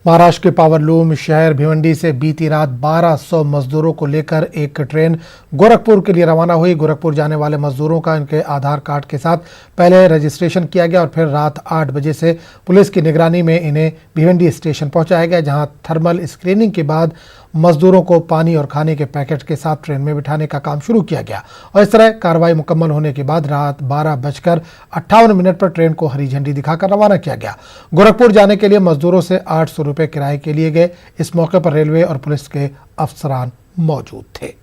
महाराष्ट्र के पावरलूम शहर भिवंडी से बीती रात 1200 मजदूरों को लेकर एक ट्रेन गोरखपुर के लिए रवाना हुई। गोरखपुर जाने वाले मजदूरों का इनके आधार कार्ड के साथ पहले रजिस्ट्रेशन किया गया और फिर रात 8 बजे से पुलिस की निगरानी में इन्हें भिवंडी स्टेशन पहुंचाया गया, जहां थर्मल स्क्रीनिंग के बाद मजदूरों को पानी और खाने के पैकेट के साथ ट्रेन में बिठाने का काम शुरू किया गया। और इस तरह कार्रवाई मुकम्मल होने के बाद रात 12:58 पर ट्रेन को हरी झंडी दिखाकर रवाना किया गया। गोरखपुर जाने के लिए मजदूरों से 800 रुपये किराए के लिए गए। इस मौके पर रेलवे और पुलिस के अफसरान मौजूद थे।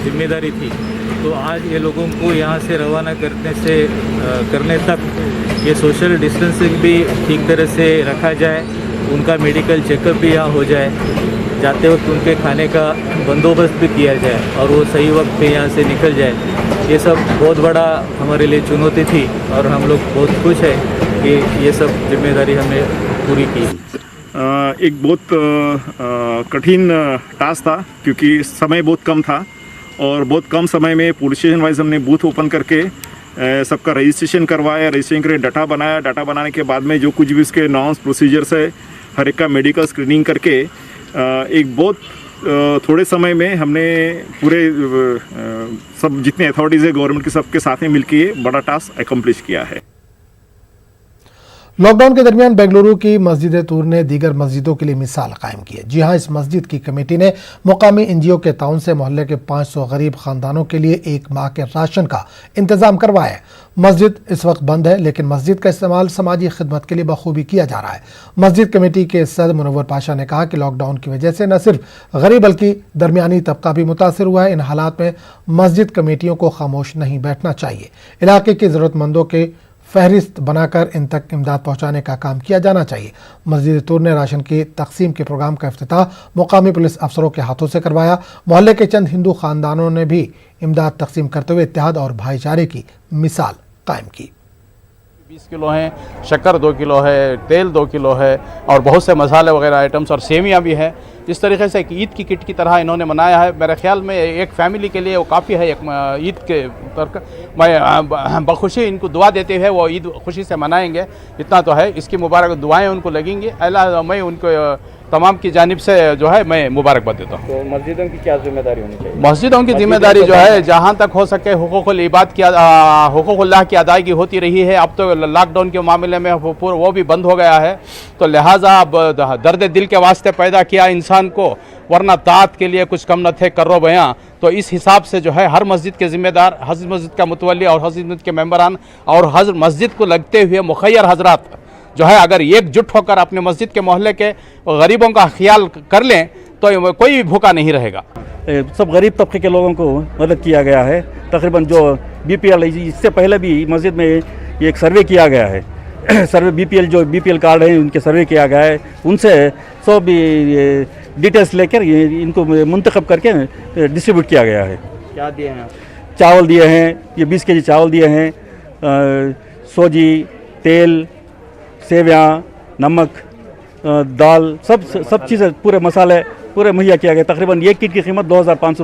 जिम्मेदारी थी, तो आज ये लोगों को यहाँ से रवाना करने तक ये सोशल डिस्टेंसिंग भी ठीक तरह से रखा जाए, उनका मेडिकल चेकअप भी यहाँ हो जाए, जाते वक्त उनके खाने का बंदोबस्त भी किया जाए और वो सही वक्त पे यहाँ से निकल जाए। ये सब बहुत बड़ा हमारे लिए चुनौती थी और हम लोग बहुत खुश हैं कि ये सब जिम्मेदारी हमने पूरी की। एक बहुत कठिन टास्क था क्योंकि समय बहुत कम था और बहुत कम समय में पुलिस स्टेशन वाइज हमने बूथ ओपन करके सबका रजिस्ट्रेशन करवाया, रजिस्ट्रेशन करके डाटा बनाया। डाटा बनाने के बाद में जो कुछ भी उसके नॉर्म्स प्रोसीजर्स है, हर एक का मेडिकल स्क्रीनिंग करके एक बहुत थोड़े समय में हमने पूरे सब जितने अथॉरिटीज़ है गवर्नमेंट के सबके साथ में मिलकर ये बड़ा टास्क एकम्प्लिश किया है। लॉकडाउन के दरमियान बेंगलुरु की मस्जिद तूर ने दीगर मस्जिदों के लिए मिसाल कायम की है। जी हां, इस मस्जिद की कमेटी ने मुकामी एनजीओ के ताउन से मोहल्ले के 500 गरीब खानदानों के लिए 1 माह के राशन का इंतजाम करवाया है। मस्जिद इस वक्त बंद है, लेकिन मस्जिद का इस्तेमाल समाजी खिदमत के लिए बखूबी किया जा रहा है। मस्जिद कमेटी के सदर मुनव्वर पाशा ने कहा कि लॉकडाउन की वजह से न सिर्फ गरीब बल्कि दरमियानी तबका भी मुतासर हुआ है। इन हालात में मस्जिद कमेटियों को खामोश नहीं बैठना चाहिए। इलाके के जरूरतमंदों के फहरिस्त बनाकर इन तक इमदाद पहुंचाने का काम किया जाना चाहिए। मस्जिद तूर ने राशन की तकसीम के प्रोग्राम का इफ्तिताह मुकामी पुलिस अफसरों के हाथों से करवाया। मोहल्ले के चंद हिंदू खानदानों ने भी इमदाद तकसीम करते हुए इत्तेहाद और भाईचारे की मिसाल कायम की। 20 किलो हैं, शक्कर 2 किलो है, तेल 2 किलो है और बहुत से मसाले वगैरह आइटम्स और सेवियां भी हैं। इस तरीके से एक ईद की किट की तरह इन्होंने मनाया है। मेरे ख्याल में एक फैमिली के लिए वो काफ़ी है। एक ईद के मैं बखुशी इनको दुआ देते हुए वो ईद खुशी से मनाएंगे, इतना तो है। इसकी मुबारक दुआएं उनको लगेंगी। अल्लाह मैं उनको तमाम की जानिब से जो है मैं मुबारकबाद देता हूँ। तो मस्जिदों की क्या जिम्मेदारी होनी चाहिए? मस्जिदों की जिम्मेदारी जो है जहाँ तक हो सके हुकूकुल्लाह की अदायगी होती रही है। अब तो लॉकडाउन के मामले में वो भी बंद हो गया है, तो लिहाजा अब दर्द दिल के वास्ते पैदा किया इंसान को, वरना तात के लिए कुछ कम न थे करो बयां। तो इस हिसाब से जो है हर मस्जिद के जिम्मेदार, हज मस्जिद का मुतवल्ली और हज मस्जिद के मेंबरान और हज मस्जिद को लगते हुए मुखैर हजरात जो है अगर एकजुट होकर अपने मस्जिद के मोहल्ले के गरीबों का ख्याल कर लें तो कोई भी भूखा नहीं रहेगा। सब गरीब तबके के लोगों को मदद किया गया है। तकरीबन जो BPL, इससे पहले भी मस्जिद में एक सर्वे किया गया है। सर्वे BPL कार्ड हैं उनके सर्वे किया गया है। उनसे सब डिटेल्स लेकर इनको मुंतखब करके डिस्ट्रीब्यूट किया गया है। क्या दिए हैं? चावल दिए हैं, ये 20 केजी चावल दिए हैं, सोजी, तेल, सेवियाँ, नमक, दाल, सब चीज़ें, पूरे मसाले पूरे मुहैया किया गया। तकरीबन एक किट की कीमत 2500